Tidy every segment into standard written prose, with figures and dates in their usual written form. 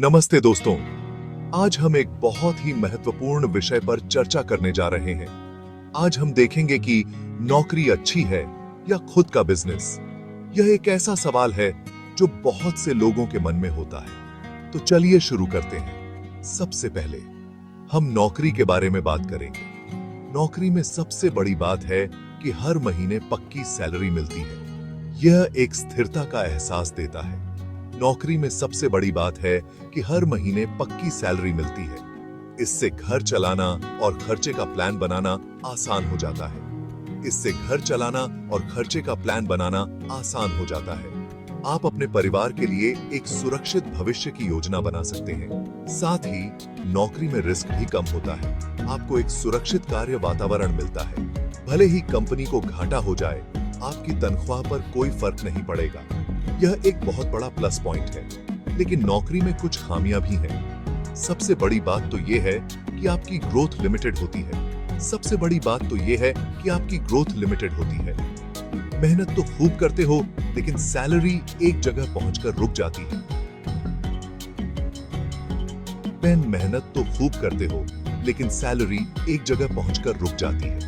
नमस्ते दोस्तों, आज हम एक बहुत ही महत्वपूर्ण विषय पर चर्चा करने जा रहे हैं। आज हम देखेंगे कि नौकरी अच्छी है या खुद का बिजनेस। यह एक ऐसा सवाल है जो बहुत से लोगों के मन में होता है। तो चलिए शुरू करते हैं। सबसे पहले हम नौकरी के बारे में बात करेंगे। नौकरी में सबसे बड़ी बात है कि हर महीने पक्की सैलरी मिलती है। यह एक स्थिरता का एहसास देता है। नौकरी में सबसे बड़ी बात है कि हर महीने पक्की सैलरी मिलती है। इससे घर चलाना और खर्चे का प्लान बनाना आसान हो जाता है। इससे घर चलाना और खर्चे का प्लान बनाना आसान हो जाता है। आप अपने परिवार के लिए एक सुरक्षित भविष्य की योजना बना सकते हैं। साथ ही नौकरी में रिस्क भी कम होता है। आपको एक सुरक्षित कार्य वातावरण मिलता है। भले ही कंपनी को घाटा हो जाए, आपकी तनख्वाह पर कोई फर्क नहीं पड़ेगा। यह एक बहुत बड़ा प्लस पॉइंट है। लेकिन नौकरी में कुछ खामियां भी हैं। सबसे बड़ी बात तो यह है कि आपकी ग्रोथ लिमिटेड होती है। सबसे बड़ी बात तो यह है कि आपकी ग्रोथ लिमिटेड होती है। मेहनत तो खूब करते हो, लेकिन सैलरी एक जगह पहुंचकर रुक जाती है। मेहनत तो खूब करते हो, लेकिन सैलरी एक जगह पहुंचकर रुक जाती है।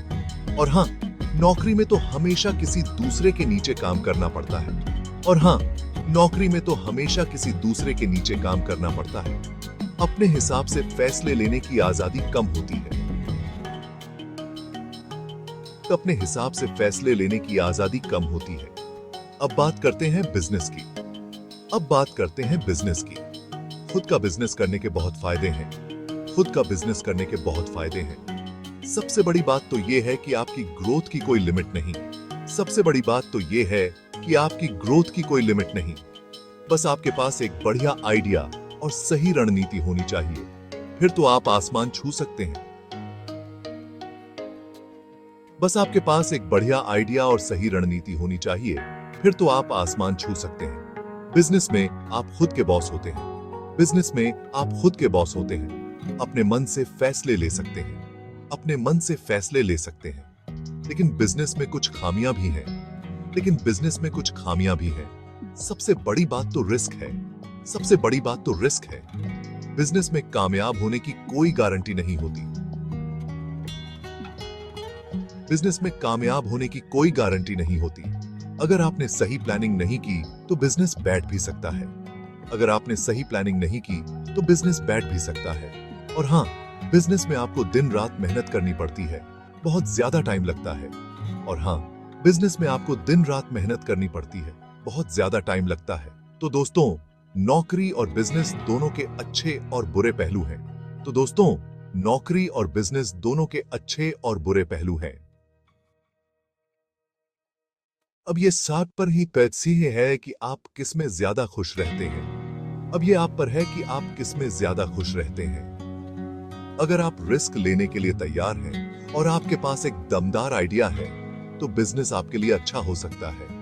और हाँ, नौकरी में तो हमेशा किसी दूसरे के नीचे काम करना पड़ता है। नौकरी में तो हमेशा किसी दूसरे के नीचे काम करना पड़ता है। अपने हिसाब से फैसले लेने की आजादी कम होती है। अपने हिसाब से फैसले लेने की आजादी कम होती है। अब बात करते हैं बिजनेस की। खुद का बिजनेस करने के बहुत फायदे हैं। सबसे बड़ी बात तो यह है कि आपकी ग्रोथ की कोई लिमिट नहीं। बस आपके पास एक बढ़िया आइडिया और सही रणनीति होनी चाहिए, फिर तो आप आसमान छू सकते हैं। बिजनेस में आप खुद के बॉस होते हैं। अपने मन से फैसले ले सकते हैं। लेकिन बिजनेस में कुछ खामियां भी हैं। सबसे बड़ी बात तो रिस्क है। बिजनेस में कामयाब होने की कोई गारंटी नहीं होती। अगर आपने सही प्लानिंग नहीं की तो बिजनेस बैठ भी सकता है। और हाँ, बिजनेस में आपको दिन रात मेहनत करनी पड़ती है। बहुत ज्यादा टाइम लगता है। तो दोस्तों, नौकरी और बिजनेस दोनों के अच्छे और बुरे पहलू हैं। अब ये सात पर ही पैसे है कि आप किस में ज्यादा खुश रहते हैं। अगर आप रिस्क लेने के लिए तैयार हैं और आपके पास एक दमदार आइडिया है, तो बिजनेस आपके लिए अच्छा हो सकता है।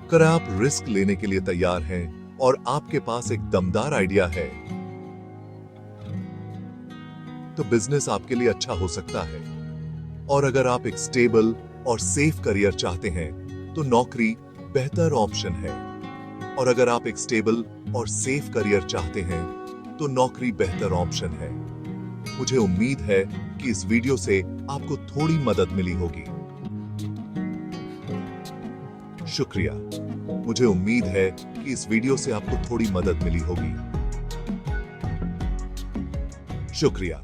अगर आप रिस्क लेने के लिए तैयार हैं और आपके पास एक दमदार आइडिया है, तो बिजनेस आपके लिए अच्छा हो सकता है। और अगर आप एक स्टेबल और सेफ करियर चाहते हैं, तो नौकरी बेहतर ऑप्शन है। मुझे उम्मीद है कि इस वीडियो से आपको थोड़ी मदद मिली होगी। शुक्रिया।